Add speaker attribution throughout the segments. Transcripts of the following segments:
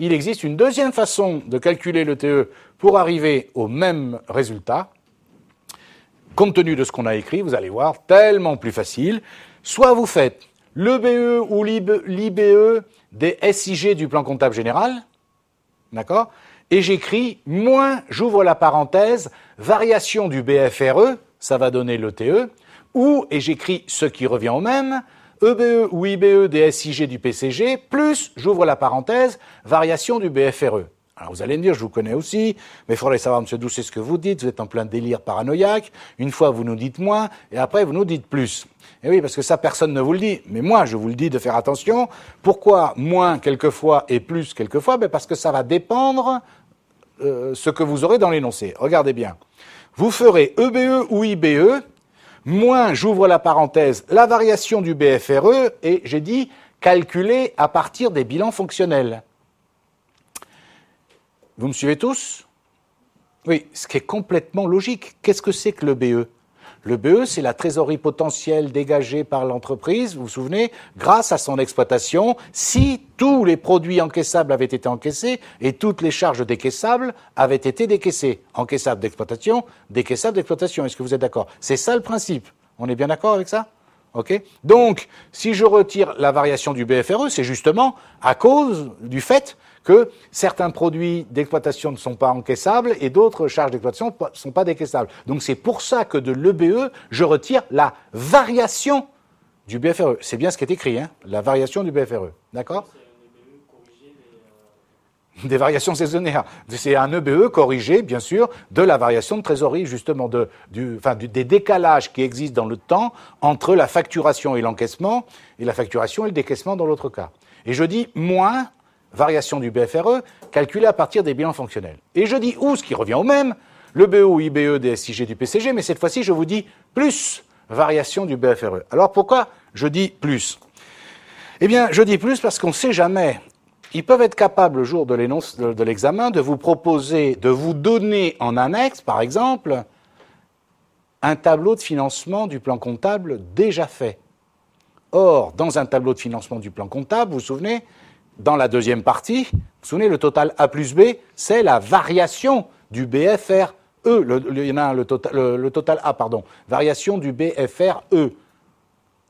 Speaker 1: il existe une deuxième façon de calculer le TE pour arriver au même résultat. Compte tenu de ce qu'on a écrit, vous allez voir, tellement plus facile. Soit vous faites le BE ou l'IBE des SIG du plan comptable général, d'accord? Et j'écris moins, j'ouvre la parenthèse, variation du BFRE, ça va donner le TE, ou, et j'écris ce qui revient au même, EBE ou IBE des SIG du PCG, plus, j'ouvre la parenthèse, variation du BFRE. Alors vous allez me dire, je vous connais aussi, mais il faudrait savoir, M. Doucet, ce que vous dites, vous êtes en plein délire paranoïaque, une fois vous nous dites moins, et après vous nous dites plus. Et oui, parce que ça, personne ne vous le dit, mais moi, je vous le dis de faire attention. Pourquoi moins quelquefois et plus quelquefois? Ben parce que ça va dépendre ce que vous aurez dans l'énoncé. Regardez bien. Vous ferez EBE ou IBE, moins, j'ouvre la parenthèse, la variation du BFRE, et j'ai dit calculer à partir des bilans fonctionnels. Vous me suivez tous? Oui, ce qui est complètement logique. Qu'est-ce que c'est que le BE? Le BE, c'est la trésorerie potentielle dégagée par l'entreprise, vous vous souvenez, grâce à son exploitation, si tous les produits encaissables avaient été encaissés et toutes les charges décaissables avaient été décaissées. Encaissables d'exploitation, décaissables d'exploitation. Est-ce que vous êtes d'accord? C'est ça le principe. On est bien d'accord avec ça? Ok. Donc, si je retire la variation du BFRE, c'est justement à cause du fait que certains produits d'exploitation ne sont pas encaissables et d'autres charges d'exploitation ne sont pas décaissables. Donc c'est pour ça que de l'EBE, je retire la variation du BFRE. C'est bien ce qui est écrit, hein, la variation du BFRE. D'accord? Des variations saisonnières. C'est un EBE corrigé, bien sûr, de la variation de trésorerie, justement, des décalages qui existent dans le temps entre la facturation et l'encaissement, et la facturation et le décaissement dans l'autre cas. Et je dis moins variation du BFRE, calculée à partir des bilans fonctionnels. Et je dis ou, ce qui revient au même, le BE ou IBE des SIG du PCG, mais cette fois-ci, je vous dis plus variation du BFRE. Alors pourquoi je dis plus? Eh bien, je dis plus parce qu'on ne sait jamais. Ils peuvent être capables, le jour de l'examen, de vous proposer, de vous donner en annexe, par exemple, un tableau de financement du plan comptable déjà fait. Or, dans un tableau de financement du plan comptable, vous vous souvenez, dans la deuxième partie, vous vous souvenez, le total A plus B, c'est la variation du BFRE. Il y en a un, le total A, pardon, variation du BFRE.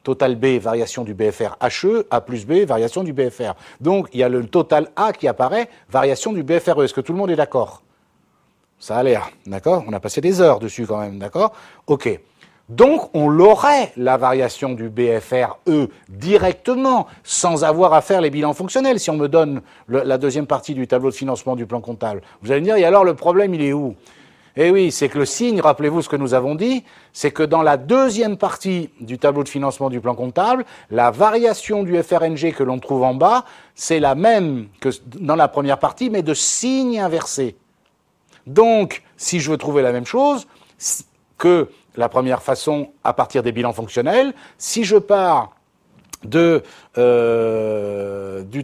Speaker 1: Total B, variation du BFR HE, A plus B, variation du BFR. Donc, il y a le total A qui apparaît, variation du BFRE. Est-ce que tout le monde est d'accord? Ça a l'air, d'accord? On a passé des heures dessus quand même, d'accord? Ok. Donc, on l'aurait, la variation du BFRE, directement, sans avoir à faire les bilans fonctionnels, si on me donne la deuxième partie du tableau de financement du plan comptable. Vous allez me dire, et alors le problème, il est où? Eh oui, c'est que le signe, rappelez-vous ce que nous avons dit, c'est que dans la deuxième partie du tableau de financement du plan comptable, la variation du FRNG que l'on trouve en bas, c'est la même que dans la première partie, mais de signe inversé. Donc, si je veux trouver la même chose que la première façon à partir des bilans fonctionnels, si je pars du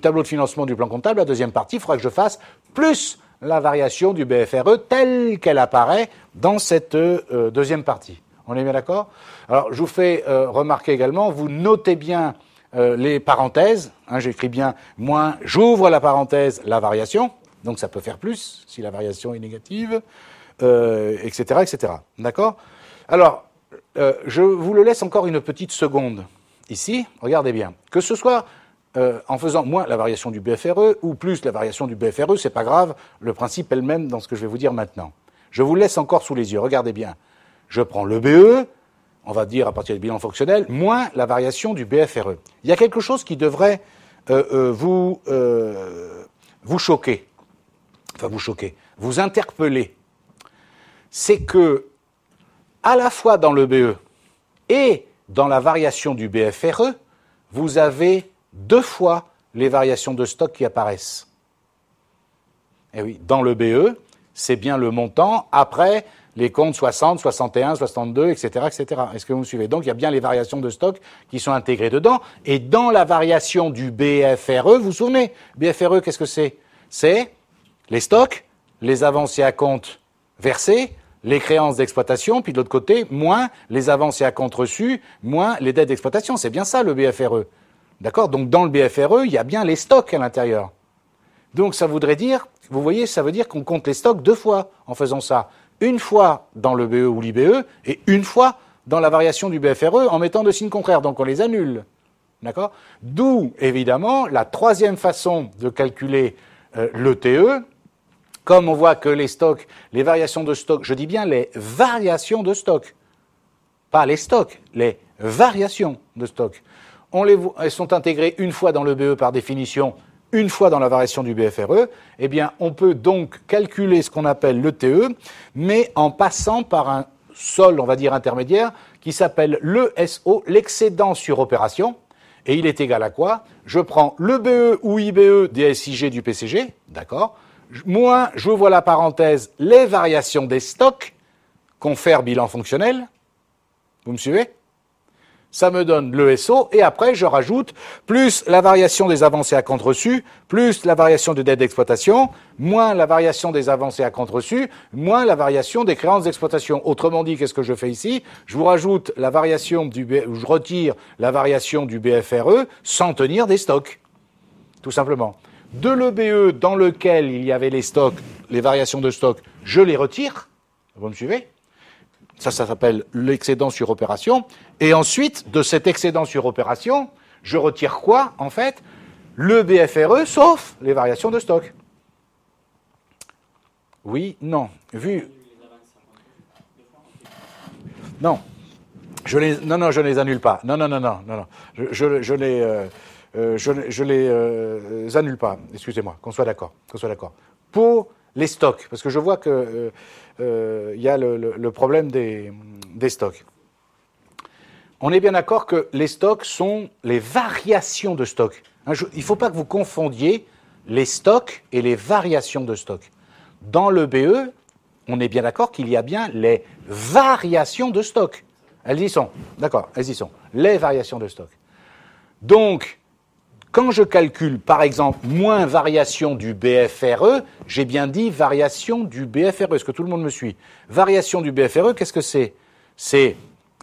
Speaker 1: tableau de financement du plan comptable, la deuxième partie, il faudra que je fasse plus la variation du BFRE telle qu'elle apparaît dans cette deuxième partie. On est bien d'accord? Alors, je vous fais remarquer également, vous notez bien les parenthèses, hein, j'écris bien moins, j'ouvre la parenthèse, la variation, donc ça peut faire plus si la variation est négative, etc., etc. D'accord? Alors, je vous le laisse encore une petite seconde ici, regardez bien, que ce soit en faisant moins la variation du BFRE ou plus la variation du BFRE, c'est pas grave, le principe est le même dans ce que je vais vous dire maintenant. Je vous le laisse encore sous les yeux, regardez bien. Je prends le BE, on va dire à partir du bilan fonctionnel, moins la variation du BFRE. Il y a quelque chose qui devrait vous choquer, vous interpeller. C'est que, à la fois dans le BE et dans la variation du BFRE, vous avez deux fois les variations de stock qui apparaissent. Et oui, dans le BE, c'est bien le montant après les comptes 60, 61, 62, etc., etc. Est-ce que vous me suivez? Donc, il y a bien les variations de stock qui sont intégrées dedans. Et dans la variation du BFRE, vous vous souvenez, BFRE, qu'est-ce que c'est? C'est les stocks, les avancées à compte versées, les créances d'exploitation, puis de l'autre côté, moins les avancées à compte reçues, moins les dettes d'exploitation. C'est bien ça, le BFRE. D'accord? Donc, dans le BFRE, il y a bien les stocks à l'intérieur. Donc ça voudrait dire, vous voyez, ça veut dire qu'on compte les stocks 2 fois en faisant ça. Une fois dans le BE ou l'IBE et une fois dans la variation du BFRE en mettant de signes contraires. Donc on les annule. D'accord ? D'où, évidemment, la troisième façon de calculer le TE. Comme on voit que les stocks, les variations de stock, je dis bien les variations de stock, pas les stocks, les variations de stock, elles sont intégrées une fois dans le BE par définition, une fois dans la variation du BFRE, eh bien, on peut donc calculer ce qu'on appelle le TE, mais en passant par un sol, on va dire, intermédiaire, qui s'appelle l'ESO, l'excédent sur opération, et il est égal à quoi? Je prends le BE ou IBE des SIG du PCG, d'accord, moins, j'ouvre la parenthèse, les variations des stocks, confère bilan fonctionnel, vous me suivez? Ça me donne l'ESO, et après je rajoute plus la variation des avancées à compte reçu, plus la variation de dette d'exploitation, moins la variation des avancées à compte reçu, moins la variation des créances d'exploitation. Autrement dit, qu'est-ce que je fais ici? Je vous rajoute la variation je retire la variation du BFRE sans tenir des stocks, tout simplement. De l'EBE dans lequel il y avait les stocks, les variations de stock, je les retire, vous me suivez? Ça s'appelle l'excédent sur opération. Et ensuite, de cet excédent sur opération, je retire quoi, en fait? Le BFRE, sauf les variations de stock. Oui, non. Vu. Non. Je ne les annule pas. Non. Je les annule pas. Excusez-moi, qu'on soit d'accord. Pour les stocks, parce que je vois que y a le problème des stocks. On est bien d'accord que les stocks sont les variations de stocks. Il ne faut pas que vous confondiez les stocks et les variations de stocks. Dans le BE, on est bien d'accord qu'il y a bien les variations de stocks. Elles y sont. D'accord, elles y sont. Les variations de stock. Donc, quand je calcule, par exemple, moins variation du BFRE, j'ai bien dit variation du BFRE. Est-ce que tout le monde me suit? Variation du BFRE, qu'est-ce que c'est? C'est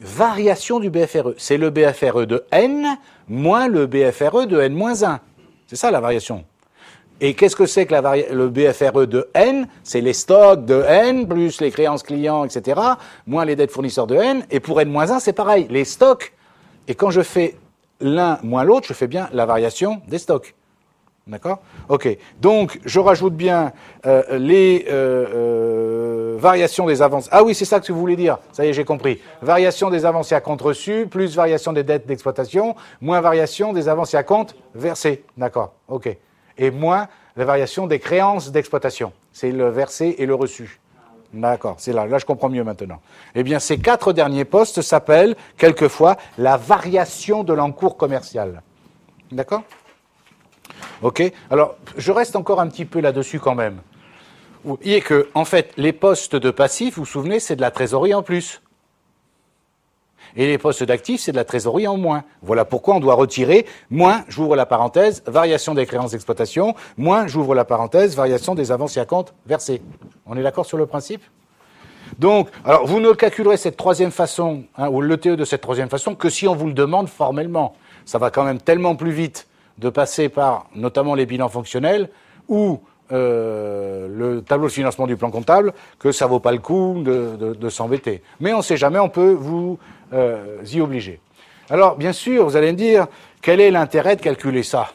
Speaker 1: variation du BFRE. C'est le BFRE de N moins le BFRE de N-1. C'est ça la variation. Et qu'est-ce que c'est que le BFRE de N? C'est les stocks de N, plus les créances clients, etc., moins les dettes fournisseurs de N. Et pour N-1, c'est pareil, les stocks. Et quand je fais l'un moins l'autre, je fais bien la variation des stocks. D'accord? Ok. Donc, je rajoute bien les variations des avances. Ah oui, c'est ça que vous voulez dire. Ça y est, j'ai compris. Variation des avancées à compte reçu, plus variation des dettes d'exploitation, moins variation des avancées à compte versées. D'accord. Ok. Et moins la variation des créances d'exploitation. C'est le versé et le reçu. D'accord, c'est là. Là, je comprends mieux maintenant. Eh bien, ces 4 derniers postes s'appellent, quelquefois, la variation de l'encours commercial. D'accord? Ok. Alors, je reste encore un petit peu là-dessus quand même. Vous voyez que, en fait, les postes de passifs, vous vous souvenez, c'est de la trésorerie en plus. Et les postes d'actifs, c'est de la trésorerie en moins. Voilà pourquoi on doit retirer moins, j'ouvre la parenthèse, variation des créances d'exploitation, moins, j'ouvre la parenthèse, variation des avances et acomptes versés. On est d'accord sur le principe? Donc, alors, vous ne calculerez cette troisième façon, ou le TE de cette troisième façon, que si on vous le demande formellement. Ça va quand même tellement plus vite de passer par, notamment les bilans fonctionnels, ou le tableau de financement du plan comptable, que ça vaut pas le coup de s'embêter. Mais on ne sait jamais, on peut vous y obliger. Alors, bien sûr, vous allez me dire, quel est l'intérêt de calculer ça?